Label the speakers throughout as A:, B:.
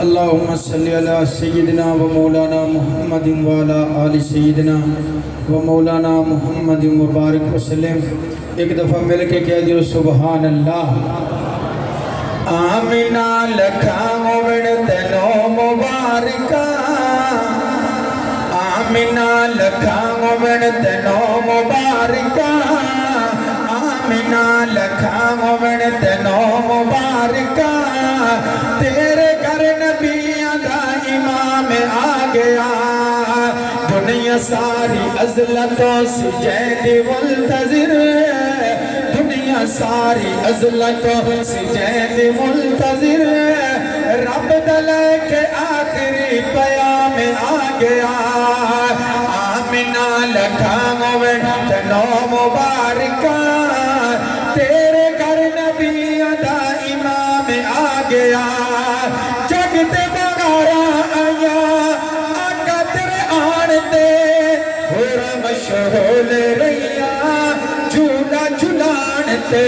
A: اللہم صلی علی سیدنا و مولانا محمد و علی آل سیدنا و مولانا محمد مبارک وسلم. ایک دفعہ مل کے کہہ دیو سبحان اللہ. آمینہ لکھا مومن تینو مبارکہ، آمینہ لکھا مومن تینو مبارکہ، آمینہ لکھا مومن تینو مبارکہ. تیرے گھر نبیوں دا امام آ گیا، دنیا ساری عزلتوں سے جید منتظر، دنیا ساری عزلتوں سے جید منتظر. رب دلے کے آخری پیام آ گیا، آمینہ لکھا مومن تینو مبارکہ. تیرے گھر نبیوں دا امام آ گیا، جگ تے بغارا آیا آقا تیرے آن تے، ہورا مشہول رہیا جھولا جھلان تے.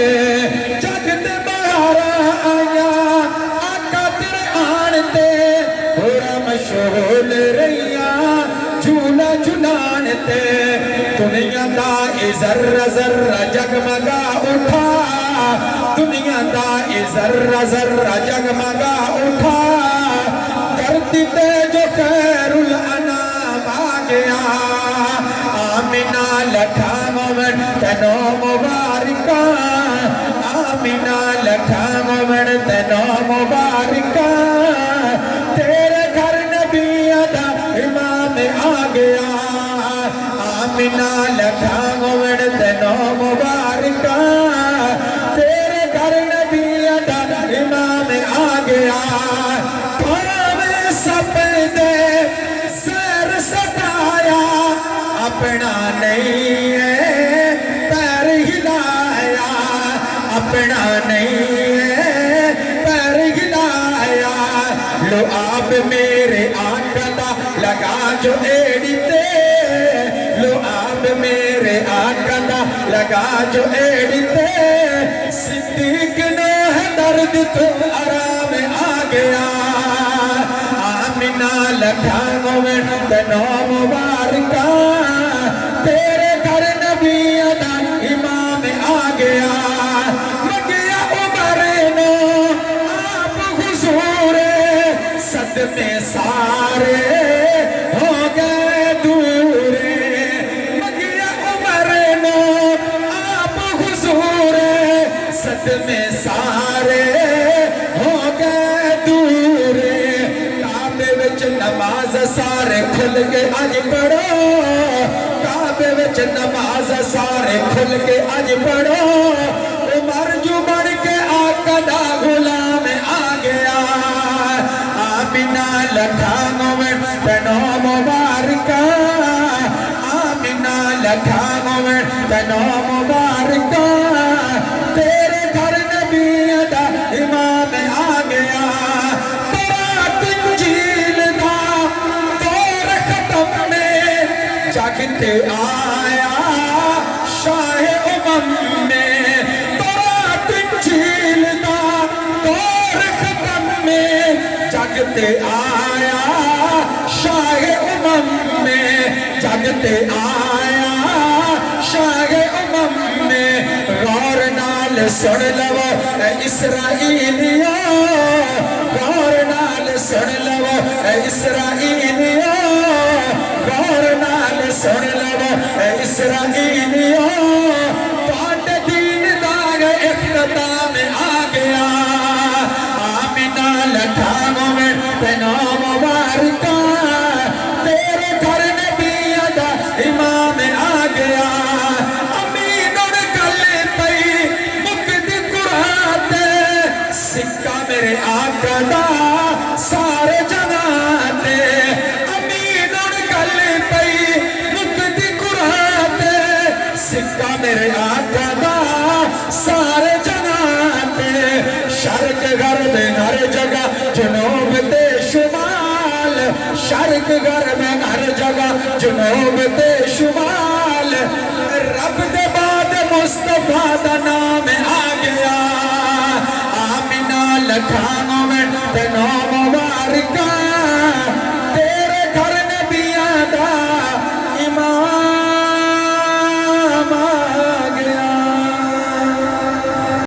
A: جگ تے بغارا آیا آقا تیرے آن تے، ہورا مشہول رہیا جھولا جھلان تے. دنیا دا ذرہ ذرہ جگمگا اٹھا، دنیا دا ذرہ ذرہ جگمگا اٹھا. کرتی تے جو خیر الانام آ گیا، آمینہ لکھا مومن تینو مبارکہ، آمینہ لکھا مومن تینو مبارکہ. تیرے گھر نبیوں دا امام آ گیا، آمینہ لکھا مومن تینو مبارکہ. تیرے گھر نبیوں دا امام آ گیا. پاویں سپدے سیر سٹایا، اپنا نہیں ہے پیر ہلایا، اپنا نہیں ہے پیر ہلایا. لو آپ میرے آقا دا لگا جو ایڑی تے، لو آپ میرے آقا دا لگا جو ایڑی تے. صدیق نے درد تو آرام آ گیا، آمینہ لکھا مومن تینو مبارکہ. تیرے گھر نبیوں دا امام آ گیا. لگیا عمر نو آپ حضور، صدمے سارے ہو گئے دور. لگیا عمر نو آپ حضور، صدمے سارے ہو گئے دور. کعبے وچ نماز سارے کھل کے اج پڑھو، کعبے وچ نماز سارے کھل کے اج پڑھو. عمر جو بڑھ کے آقا دا غلام آ گیا، آمینہ لکھا مومن تینو مبارکہ، آمینہ لکھا مومن تینو مبارکہ. تیرے گھر نبیوں دا امام آ گیا. برات انجیل دا دور ختم میں جگتے آیا شاہ امم میں. برات انجیل دا دور ختم میں جگتے آیا شاہ امم میں، جگتے آیا شاہ امم میں. غور نال سن لو اے اسرائیلیو، غور نال سن لو اے اسرائیلیو، غور نال سن لو اے اسرائیلیو. تواڈے دین دا اختتام آ گیا، آمینہ لکھا مومن تینو مبارکہ. تیرے گھر نبیوں دا امام آ گیا. سکہ میرے آقا دا سارے جہاں تے، امین گل پئی مکتی قرآن تے. سکہ میرے آقا دا سارے جہاں تے. شرق غرب ہر جگہ جنوب تے شمال، شرق غرب ہر جگہ جنوب تے شمال. رب دے بعد مصطفیٰ دا نام آ گیا، آمینہ لکھا مومن تینو مبارک. برکات